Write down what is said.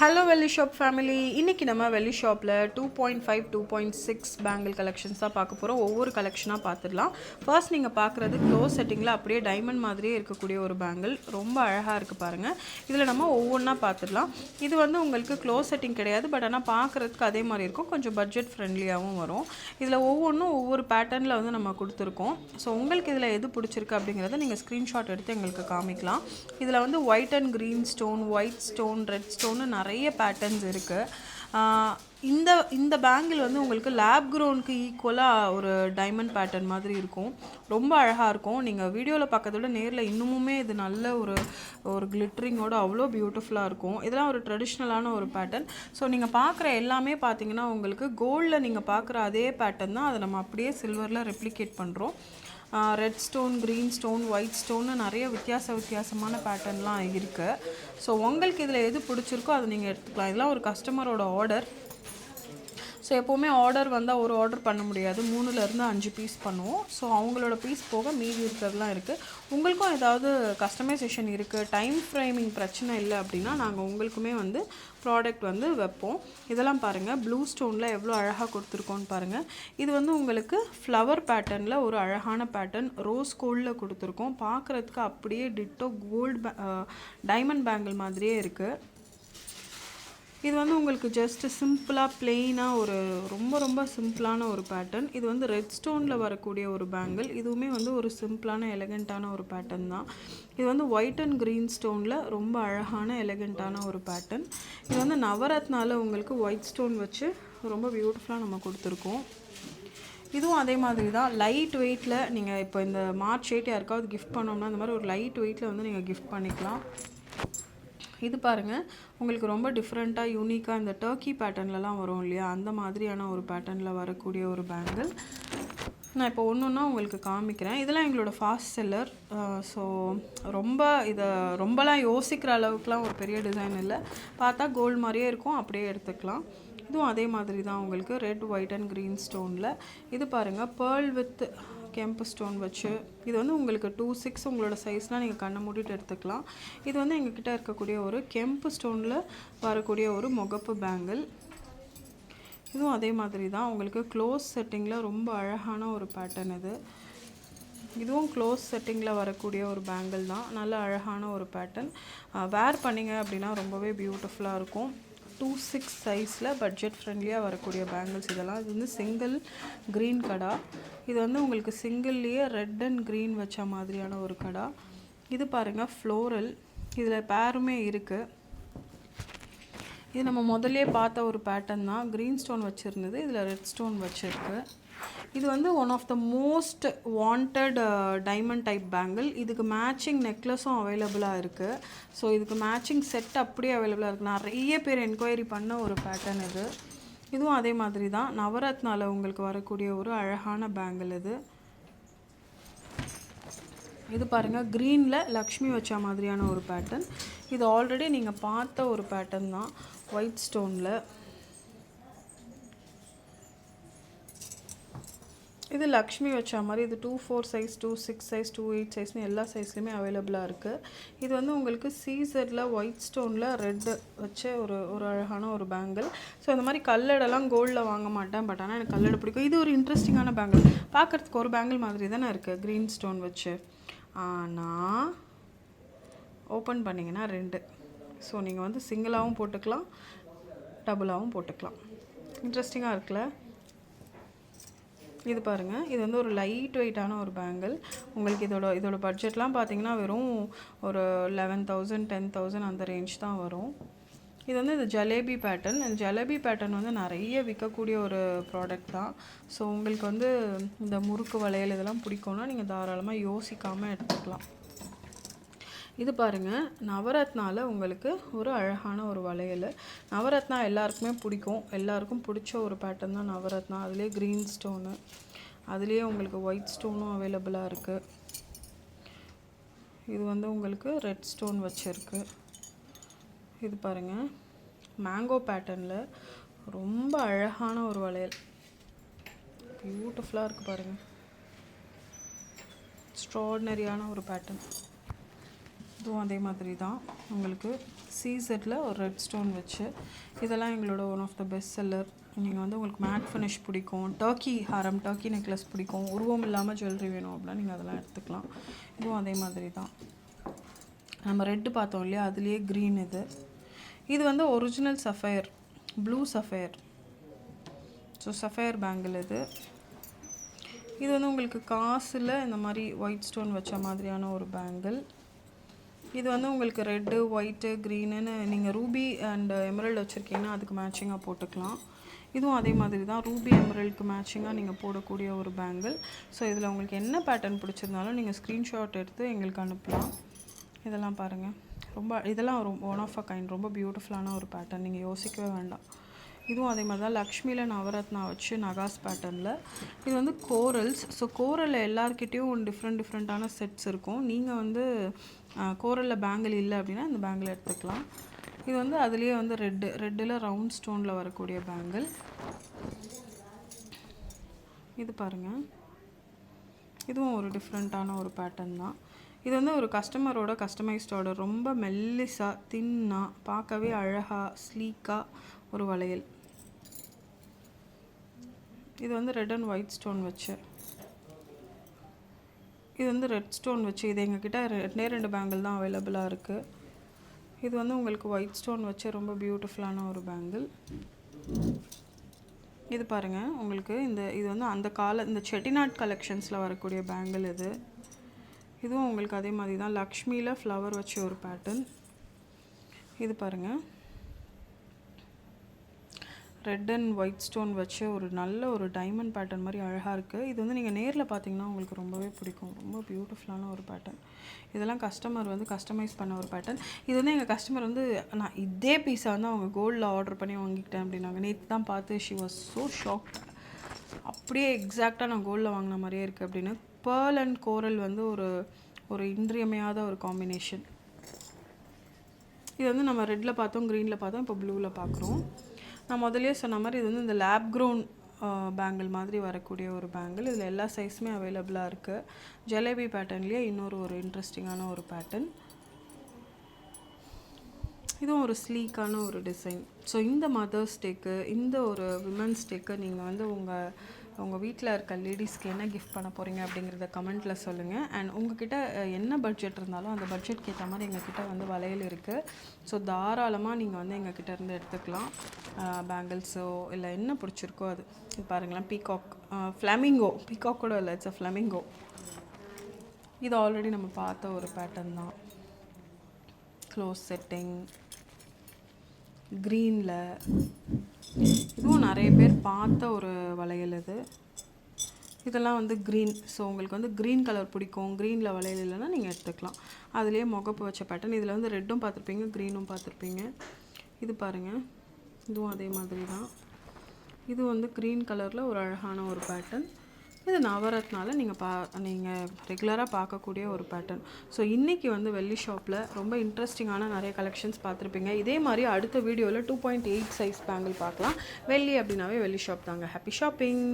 Hello வெள்ளி shop family. இன்றைக்கி நம்ம வெள்ளி ஷாப்பில் 2.5 2.6 பேங்கிள் கலெக்ஷன்ஸ் தான் பார்க்க போகிறோம். ஒவ்வொரு கலெக்ஷனாக பார்த்துடலாம். ஃபர்ஸ்ட் நீங்கள் பார்க்குறது க்ளோஸ் செட்டிங்கில் அப்படியே டைமண்ட் மாதிரியே இருக்கக்கூடிய ஒரு பேங்கிள். ரொம்ப அழகாக இருக்குது பாருங்கள். இதில் நம்ம ஒவ்வொன்றா பார்த்துடலாம். இது வந்து உங்களுக்கு க்ளோஸ் செட்டிங் கிடையாது, பட் ஆனால் பார்க்குறதுக்கு அதே மாதிரி இருக்கும். கொஞ்சம் பட்ஜெட் ஃப்ரெண்ட்லியாகவும் வரும். இதில் ஒவ்வொன்றும் ஒவ்வொரு பேட்டர்னில் வந்து நம்ம கொடுத்துருக்கோம். ஸோ உங்களுக்கு இதில் எது பிடிச்சிருக்கு அப்படிங்கிறத நீங்கள் ஸ்க்ரீன்ஷாட் எடுத்து எங்களுக்கு காமிக்கலாம். இதில் வந்து white and green stone, white stone, red ஸ்டோன்னு நிறைய பேட்டர்ன்ஸ் இருக்குது. இந்த பேங்கிள் வந்து உங்களுக்கு லேப் க்ரோனுக்கு ஈக்குவலாக ஒரு டைமண்ட் பேட்டர்ன் மாதிரி இருக்கும். ரொம்ப அழகாக இருக்கும். நீங்கள் வீடியோவில் பார்க்கறத விட நேரில் இன்னுமுமே இது நல்ல ஒரு கிளிட்டரிங்கோட அவ்வளோ பியூட்டிஃபுல்லாக இருக்கும். இதெல்லாம் ஒரு ட்ரெடிஷ்னலான ஒரு பேட்டர்ன். ஸோ நீங்கள் பார்க்குற எல்லாமே பார்த்தீங்கன்னா உங்களுக்கு கோல்டில் நீங்கள் பார்க்குற அதே பேட்டர்ன் தான். அதை நம்ம அப்படியே சில்வரில் ரெப்ளிகேட் பண்ணுறோம். Red stone, green stone, white ஸ்டோன்னு நிறைய வித்தியாசமான பேட்டர்ன்லாம் இருக்குது. ஸோ உங்களுக்கு இதில் எது பிடிச்சிருக்கோ அதை நீங்கள் எடுத்துக்கலாம். இதெல்லாம் ஒரு கஸ்டமரோட ஆர்டர். ஸோ எப்போவுமே ஆர்டர் வந்தால் ஒரு ஆர்டர் பண்ண முடியாது, 3லேருந்து 5 பீஸ் பண்ணுவோம். ஸோ அவங்களோட பீஸ் போக மீதி இருக்கிறதுலாம் இருக்குது. உங்களுக்கும் ஏதாவது கஸ்டமைசேஷன் இருக்குது, டைம் ஃப்ரேமிங் பிரச்சனை இல்லை அப்படின்னா நாங்கள் உங்களுக்குமே வந்து ப்ராடக்ட் வந்து வைப்போம். இதெல்லாம் பாருங்கள், ப்ளூ ஸ்டோனில் எவ்வளோ அழகாக கொடுத்துருக்கோன்னு பாருங்கள். இது வந்து உங்களுக்கு ஃப்ளவர் பேட்டர்னில் ஒரு அழகான பேட்டர்ன் ரோஸ் கோல்டில் கொடுத்துருக்கோம். பார்க்குறதுக்கு அப்படியே டிட்டோ கோல்டு டைமண்ட் பேங்கிள் மாதிரியே இருக்குது. இது வந்து உங்களுக்கு ஜஸ்ட் சிம்பிளாக பிளெயினாக ஒரு ரொம்ப சிம்பிளான ஒரு பேட்டர்ன். இது வந்து ரெட் ஸ்டோனில் வரக்கூடிய ஒரு பேங்கிள். இதுவுமே வந்து ஒரு சிம்பிளான எலகண்ட்டான ஒரு பேட்டர்ன் தான். இது வந்து ஒயிட் அண்ட் க்ரீன் ஸ்டோனில் ரொம்ப அழகான எலகண்ட்டான ஒரு பேட்டர்ன். இது வந்து நவரத்னால உங்களுக்கு ஒயிட் ஸ்டோன் வச்சு ரொம்ப பியூட்டிஃபுல்லாக நம்ம கொடுத்துருக்கோம். இதுவும் அதே மாதிரி தான், லைட் வெயிட்டில் நீங்கள் இப்போ இந்த மார்ச் 8 யாருக்காவது கிஃப்ட் பண்ணோம்னா இந்த மாதிரி ஒரு லைட் வெயிட்டில் வந்து நீங்கள் கிஃப்ட் பண்ணிக்கலாம். இது பாருங்கள், உங்களுக்கு ரொம்ப டிஃப்ரெண்ட்டாக யூனிக்காக இந்த டர்க்கி பேட்டர்ன்லலாம் வரும் இல்லையா, அந்த மாதிரியான ஒரு பேட்டர்னில் வரக்கூடிய ஒரு பேங்கிள். நான் இப்போ ஒன்றுன்னா உங்களுக்கு காமிக்கிறேன். இதெல்லாம் எங்களோட ஃபாஸ்ட் செல்லர். ஸோ இதை ரொம்பலாம் யோசிக்கிற அளவுக்குலாம் ஒரு பெரிய டிசைன் இல்லை. பார்த்தா கோல்டு மாதிரியே இருக்கும், அப்படியே எடுத்துக்கலாம். இதுவும் அதே மாதிரி தான் உங்களுக்கு ரெட், ஒயிட் அண்ட் க்ரீன் ஸ்டோனில். இது பாருங்கள், பேர்ல் வித் கெம்பு ஸ்டோன் வச்சு. இது வந்து உங்களுக்கு 2.6 உங்களோட சைஸ்னால் நீங்கள் கண்ணை மூடிட்டு எடுத்துக்கலாம். இது வந்து எங்ககிட்ட இருக்கக்கூடிய ஒரு கெம்பு ஸ்டோனில் வரக்கூடிய ஒரு முகப்பு பேங்கிள். இதுவும் அதே மாதிரி தான் உங்களுக்கு க்ளோஸ் செட்டிங்கில் ரொம்ப அழகான ஒரு பேட்டர்ன். இதுவும் க்ளோஸ் செட்டிங்கில் வரக்கூடிய ஒரு பேங்கிள் தான். நல்ல அழகான ஒரு பேட்டர்ன். வேர் பண்ணிங்க அப்படின்னா ரொம்பவே பியூட்டிஃபுல்லாக இருக்கும். 2.6 சைஸில் பட்ஜெட் ஃப்ரெண்ட்லியாக வரக்கூடிய பேங்கிள்ஸ் இதெல்லாம். இது வந்து சிங்கிள் க்ரீன் கடா. இது வந்து உங்களுக்கு சிங்கிள்லேயே ரெட் அண்ட் க்ரீன் வச்ச மாதிரியான ஒரு கடா. இது பாருங்கள், ஃப்ளோரல். இதில் பேருமே இருக்குது. இது நம்ம முதல்லே பார்த்த ஒரு பேட்டர்ன் தான். க்ரீன் ஸ்டோன் வச்சுருந்தது, இதில் ரெட் ஸ்டோன் வச்சுருக்கு. இது வந்து one of the most wanted diamond type bangle. இதுக்கு மேட்சிங் நெக்லஸும் அவைலபிளாக இருக்குது. ஸோ இதுக்கு மேட்சிங் செட் அப்படியே அவைலபிளாக இருக்குது. நிறைய பேர் என்கொயரி பண்ண ஒரு பேட்டர்ன் இது. இதுவும் அதே மாதிரி தான், நவரத்னால உங்களுக்கு வரக்கூடிய ஒரு அழகான பேங்கிள் இது. இது பாருங்கள், க்ரீனில் லக்ஷ்மி வச்ச மாதிரியான ஒரு பேட்டர்ன். இது ஆல்ரெடி நீங்கள் பார்த்த ஒரு பேட்டர்ன் தான், ஒயிட் ஸ்டோனில். இது லக்ஷ்மி வச்ச மாதிரி. இது 2.4 சைஸ், 2.6 சைஸ், 2.8 சைஸ்னு எல்லா சைஸ்லையுமே அவைலபிளாக இருக்குது. இது வந்து உங்களுக்கு சீசரில் ஒயிட் ஸ்டோனில் ரெட்டு வச்ச ஒரு அழகான ஒரு பேங்கிள். ஸோ இந்த மாதிரி கல்லடெல்லாம் கோல்டில் வாங்க மாட்டேன், பட் ஆனால் எனக்கு கல்லடை பிடிக்கும். இது ஒரு இன்ட்ரெஸ்டிங்கான பேங்கிள். பார்க்குறதுக்கு ஒரு பேங்கிள் மாதிரி தானே இருக்குது க்ரீன் ஸ்டோன் வச்சு, ஆனால் ஓப்பன் பண்ணிங்கன்னா 2. ஸோ நீங்கள் வந்து சிங்கிளாகவும் போட்டுக்கலாம், டபுளாகவும் போட்டுக்கலாம். இன்ட்ரெஸ்டிங்காக இருக்குல்ல. இது பாருங்கள், இது வந்து ஒரு லைட் வெயிட்டான ஒரு பேங்கிள். உங்களுக்கு இதோட பட்ஜெட்லாம் பார்த்தீங்கன்னா வெறும் ஒரு 11,000 10,000 அந்த ரேஞ்ச் தான் வரும். இது வந்து இது ஜலேபி பேட்டர்ன். இந்த ஜலேபி பேட்டர்ன் வந்து நிறைய விற்கக்கூடிய ஒரு ப்ராடக்ட் தான். ஸோ உங்களுக்கு வந்து இந்த முறுக்கு வளையல் இதெல்லாம் பிடிக்கும்னா நீங்கள் தாராளமாக யோசிக்காமல் எடுத்துக்கலாம். இது பாருங்கள், நவரத்னால உங்களுக்கு ஒரு அழகான ஒரு வளையல். நவரத்னா எல்லாருக்குமே பிடிக்கும், எல்லாருக்கும் பிடிச்ச ஒரு பேட்டர்ன் தான் நவரத்னா. அதுலேயே க்ரீன் ஸ்டோனு, அதுலேயே உங்களுக்கு ஒயிட் ஸ்டோனும் அவைலபிளாக இருக்குது. இது வந்து உங்களுக்கு ரெட் ஸ்டோன் வச்சுருக்கு. இது பாருங்கள், மேங்கோ பேட்டர்னில் ரொம்ப அழகான ஒரு வளையல், பியூட்டிஃபுல்லாக இருக்குது பாருங்கள். எக்ஸ்ட்ராடினரியான ஒரு பேட்டர்ன். இதுவும் அதே மாதிரி தான் உங்களுக்கு சீசரில் ஒரு ரெட் ஸ்டோன் வச்சு. இதெல்லாம் எங்களோட one of the best seller. நீங்கள் வந்து உங்களுக்கு மேட் ஃபினிஷ் பிடிக்கும், டர்க்கி ஹாரம், டர்க்கி நெக்லஸ் பிடிக்கும், உருவம் இல்லாமல் ஜுவல்லரி வேணும் அப்படின்னா நீங்கள் அதெல்லாம் எடுத்துக்கலாம். இதுவும் அதே மாதிரி தான். நம்ம ரெட்டு பார்த்தோம் இல்லையா, அதுலேயே க்ரீன். இது வந்து original sapphire, blue sapphire. So sapphire bangle இது வந்து உங்களுக்கு காசில் இந்த மாதிரி ஒயிட் ஸ்டோன் வச்ச மாதிரியான ஒரு பேங்கிள். இது வந்து உங்களுக்கு ரெட்டு, ஒயிட்டு, க்ரீனுன்னு நீங்கள் ரூபி அண்ட் எமரல்டு வச்சுருக்கீங்கன்னா அதுக்கு மேட்சிங்காக போட்டுக்கலாம். இதுவும் அதே மாதிரி தான், ரூபி எமரல்டுக்கு மேட்சிங்காக நீங்கள் போடக்கூடிய ஒரு பேங்கிள். ஸோ இதில் உங்களுக்கு என்ன பேட்டர்ன் பிடிச்சிருந்தாலும் நீங்கள் ஸ்க்ரீன்ஷாட் எடுத்து எங்களுக்கு அனுப்பலாம். இதெல்லாம் பாருங்கள், இதெல்லாம் ஒரு ஒன் ஆஃப் அ கைண்ட், ரொம்ப பியூட்டிஃபுல்லான ஒரு பேட்டர்ன், நீங்கள் யோசிக்கவே வேண்டாம். இதுவும் அதே மாதிரி தான், லக்ஷ்மியில் நவரத்னா வச்சு நகாஸ் பேட்டர்னில். இது வந்து கோரல்ஸ். ஸோ கோரலில் எல்லாருக்கிட்டேயும் டிஃப்ரெண்ட்டான செட்ஸ் இருக்கும். நீங்கள் வந்து கோரலில் பேங்கிள் இல்லை அப்படின்னா இந்த பேங்கிள் எடுத்துக்கலாம். இது வந்து அதுலேயே வந்து ரெட்டில் ரவுண்ட் ஸ்டோனில் வரக்கூடிய பேங்கிள். இது பாருங்கள், இதுவும் ஒரு டிஃப்ரெண்ட்டான ஒரு பேட்டர்ன் தான். இது வந்து ஒரு கஸ்டமரோட கஸ்டமைஸ்ட் ஆர்டர். ரொம்ப மெல்லிஸாக, தின்னாக, பார்க்கவே அழகாக, ஸ்லீக்காக ஒரு வளையல். இது வந்து ரெட் அண்ட் ஒயிட் ஸ்டோன் வச்சு. இது வந்து ரெட் ஸ்டோன் வச்சு. இது எங்ககிட்ட 2 பேங்கிள் தான் அவைலபிளாக இருக்குது. இது வந்து உங்களுக்கு ஒயிட் ஸ்டோன் வச்சு ரொம்ப பியூட்டிஃபுல்லான ஒரு பேங்கிள். இது பாருங்கள், உங்களுக்கு இது வந்து இந்த செட்டிநாட் கலெக்ஷன்ஸில் வரக்கூடிய பேங்கிள். இதுவும் உங்களுக்கு அதே மாதிரி தான், லக்ஷ்மியில் ஃப்ளவர் வச்சு ஒரு பேட்டர்ன். இது பாருங்கள், ரெட் அண்ட் ஒயிட் ஸ்டோன் வச்சு ஒரு நல்ல ஒரு டைமண்ட் பேட்டர்ன் மாதிரி அழகாக இருக்குது. இது வந்து நீங்கள் நேரில் பார்த்தீங்கன்னா உங்களுக்கு ரொம்பவே பிடிக்கும். ரொம்ப பியூட்டிஃபுல்லான ஒரு பேட்டர்ன். இதெல்லாம் கஸ்டமர் வந்து கஸ்டமைஸ் பண்ண ஒரு பேட்டர்ன். இது வந்து எங்கள் கஸ்டமர் வந்து நான் இதே பீஸை வந்து அவங்க கோல்டில் ஆர்டர் பண்ணி வாங்கிக்கிட்டேன் அப்படின்னாங்க. நேற்று தான் பார்த்து ஷி வாஸ் ஸோ ஷாக்ட். அப்படியே எக்ஸாக்டாக நான் கோல்டில் வாங்கின மாதிரியே இருக்குது அப்படின்னு. பேர்ல் அண்ட் கோரல் வந்து ஒரு இன்றியமையாத ஒரு காம்பினேஷன். இது வந்து நம்ம ரெட்டில் பார்த்தோம், க்ரீனில் பார்த்தோம், இப்போ ப்ளூவில் பார்க்குறோம். நான் முதலே சொன்ன மாதிரி இது வந்து இந்த லேப் க்ரோன் பேங்கிள் மாதிரி வரக்கூடிய ஒரு பேங்கிள். இதில் எல்லா சைஸுமே அவைலபிளாக இருக்குது. ஜலேபி பேட்டர்ன்லேயே இன்னொரு இன்ட்ரெஸ்டிங்கான ஒரு பேட்டர்ன். இதுவும் ஒரு ஸ்லீக்கான ஒரு டிசைன். ஸோ இந்த மதர்ஸ் டேக்கு, இந்த ஒரு விமன்ஸ் டேக்கு நீங்கள் வந்து உங்கள் வீட்டில் இருக்க லேடிஸ்க்கு என்ன கிஃப்ட் பண்ண போகிறீங்க அப்படிங்கிறத கமெண்ட்டில் சொல்லுங்கள். அண்ட் உங்ககிட்ட என்ன பட்ஜெட் இருந்தாலும் அந்த பட்ஜெட்க்கு ஏற்ற மாதிரி எங்ககிட்ட வந்து வளையல் இருக்குது. ஸோ தாராளமாக நீங்கள் வந்து எங்ககிட்ட இருந்து எடுத்துக்கலாம். பேங்கிள்ஸோ இல்லை என்ன பிடிச்சிருக்கோ அது. இது பாருங்களேன், பீகாக், ஃப்ளமிங்கோ. பீகாக் கூட இல்லை, இட்ஸ் அ ஃப்ளமிங்கோ. இது ஆல்ரெடி நம்ம பார்த்த ஒரு பேட்டர்ன் தான். க்ளோஸ் செட்டிங் க்ரீனில். இதுவும் நிறைய பேர் பார்த்த ஒரு வளையல். இதெல்லாம் வந்து க்ரீன். ஸோ உங்களுக்கு வந்து க்ரீன் கலர் பிடிக்கும், க்ரீனில் வளையல் இல்லைன்னா நீங்கள் எடுத்துக்கலாம். அதுலேயே முகப்பு வச்ச பேட்டர்ன். இதில் வந்து ரெட்டும் பார்த்துருப்பீங்க, க்ரீனும் பார்த்துருப்பீங்க. இது பாருங்கள், இதுவும் அதே மாதிரி தான். இது வந்து க்ரீன் கலரில் ஒரு அழகான ஒரு பேட்டர்ன். இது நவரத்னால நீங்கள் ரெகுலராக பார்க்கக்கூடிய ஒரு பேட்டர்ன். ஸோ இன்றைக்கி வந்து வெள்ளி ஷாப்பில் ரொம்ப இன்ட்ரெஸ்டிங்கான நிறைய கலெக்ஷன்ஸ் பார்த்துருப்பீங்க. இதே மாதிரி அடுத்த வீடியோவில் 2.8 சைஸ் பேங்கிள் பார்க்கலாம். வெள்ளி அப்படின்னாவே வெள்ளி ஷாப் தாங்க. Happy shopping.